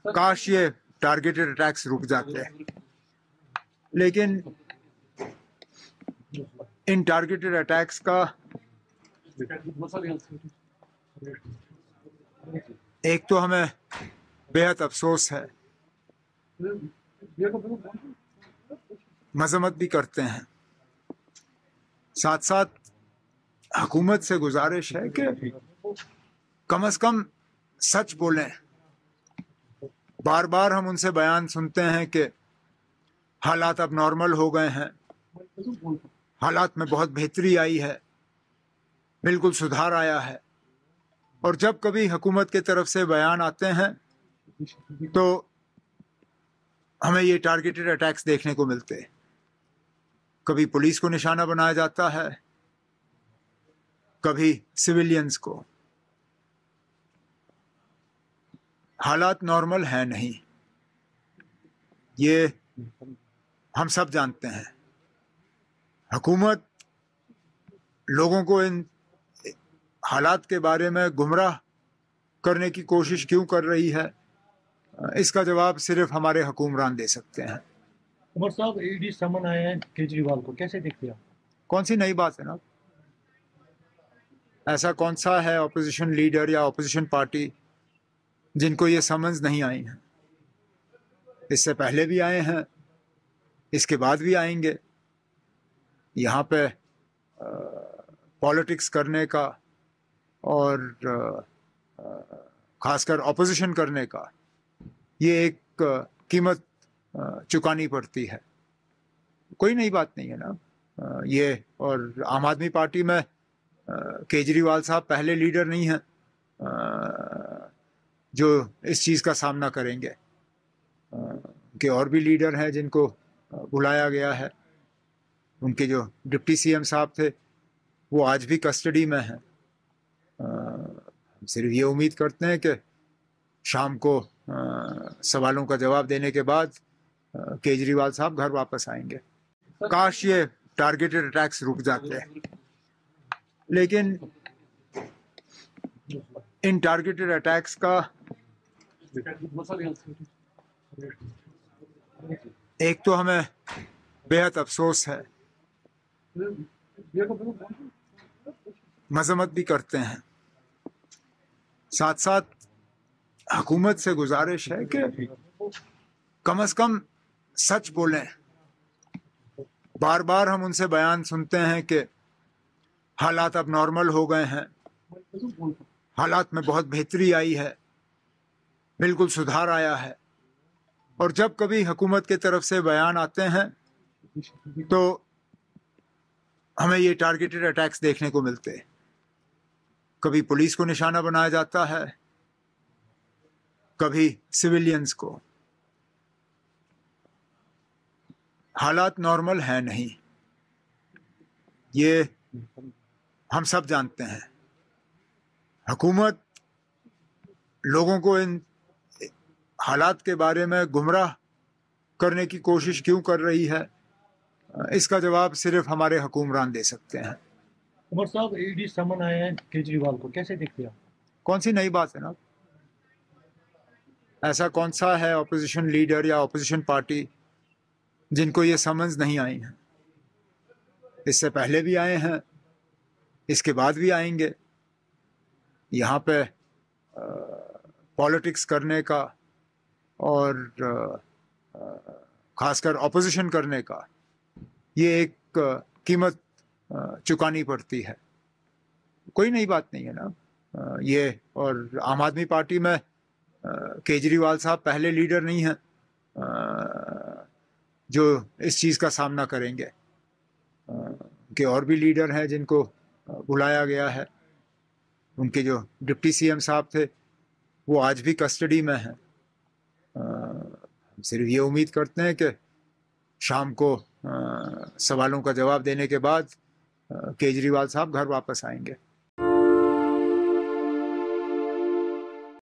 काश ये targeted attacks रुक जाते, लेकिन इन टारगेटेड अटैक्स का एक तो हमें बेहद अफसोस है, मजम्मत भी करते हैं, साथ साथ हुकूमत से गुजारिश है कि कम से कम सच बोलें। बार बार हम उनसे बयान सुनते हैं कि हालात अब नॉर्मल हो गए हैं, हालात में बहुत बेहतरी आई है, बिल्कुल सुधार आया है। और जब कभी हुकूमत की तरफ से बयान आते हैं तो हमें ये टारगेटेड अटैक्स देखने को मिलते हैं। कभी पुलिस को निशाना बनाया जाता है, कभी सिविलियंस को। हालात नॉर्मल है नहीं, ये हम सब जानते हैं। हुकूमत लोगों को इन हालात के बारे में गुमराह करने की कोशिश क्यों कर रही है, इसका जवाब सिर्फ हमारे हुक्मरान दे सकते हैं। उमर साहब, ईडी समन आए हैं केजरीवाल को, कैसे देखते हैं आप? कौन सी नई बात है ना? ऐसा कौन सा है अपोजिशन लीडर या अपोजिशन पार्टी जिनको ये समन्स नहीं आई हैं? इससे पहले भी आए हैं, इसके बाद भी आएंगे। यहाँ पे पॉलिटिक्स करने का और खासकर अपोजिशन करने का ये एक कीमत चुकानी पड़ती है। कोई नई बात नहीं है ना ये। और आम आदमी पार्टी में केजरीवाल साहब पहले लीडर नहीं हैं जो इस चीज़ का सामना करेंगे, कि और भी लीडर हैं जिनको बुलाया गया है। उनके जो डिप्टी सीएम साहब थे वो आज भी कस्टडी में हैं। सिर्फ ये उम्मीद करते हैं कि शाम को सवालों का जवाब देने के बाद केजरीवाल साहब घर वापस आएंगे। काश ये टारगेटेड अटैक्स रुक जाते, लेकिन इन टारगेटेड अटैक्स का एक तो हमें बेहद अफसोस है, मजम्मत भी करते हैं, साथ साथ हुकूमत से गुजारिश है कि कम से कम सच बोलें। बार बार हम उनसे बयान सुनते हैं कि हालात अब नॉर्मल हो गए हैं, हालात में बहुत बेहतरी आई है, बिल्कुल सुधार आया है। और जब कभी हुकूमत की तरफ से बयान आते हैं तो हमें ये टारगेटेड अटैक्स देखने को मिलते हैं। कभी पुलिस को निशाना बनाया जाता है, कभी सिविलियंस को। हालात नॉर्मल है नहीं, ये हम सब जानते हैं। हुकूमत लोगों को इन हालात के बारे में गुमराह करने की कोशिश क्यों कर रही है, इसका जवाब सिर्फ हमारे हुक्मरान दे सकते हैं। उमर साहब, ईडी समन आए हैं केजरीवाल को, कैसे देखते हैं आप? कौन सी नई बात है ना? ऐसा कौन सा है अपोजिशन लीडर या अपोजिशन पार्टी जिनको ये समन्स नहीं आई हैं? इससे पहले भी आए हैं, इसके बाद भी आएंगे। यहाँ पे पॉलिटिक्स करने का और खासकर अपोजिशन करने का ये एक कीमत चुकानी पड़ती है। कोई नई बात नहीं है ना ये। और आम आदमी पार्टी में केजरीवाल साहब पहले लीडर नहीं हैं जो इस चीज़ का सामना करेंगे, कि और भी लीडर हैं जिनको बुलाया गया है। उनके जो डिप्टी सीएम साहब थे वो आज भी कस्टडी में हैं। सिर्फ ये उम्मीद करते हैं कि शाम को सवालों का जवाब देने के बाद केजरीवाल साहब घर वापस आएंगे।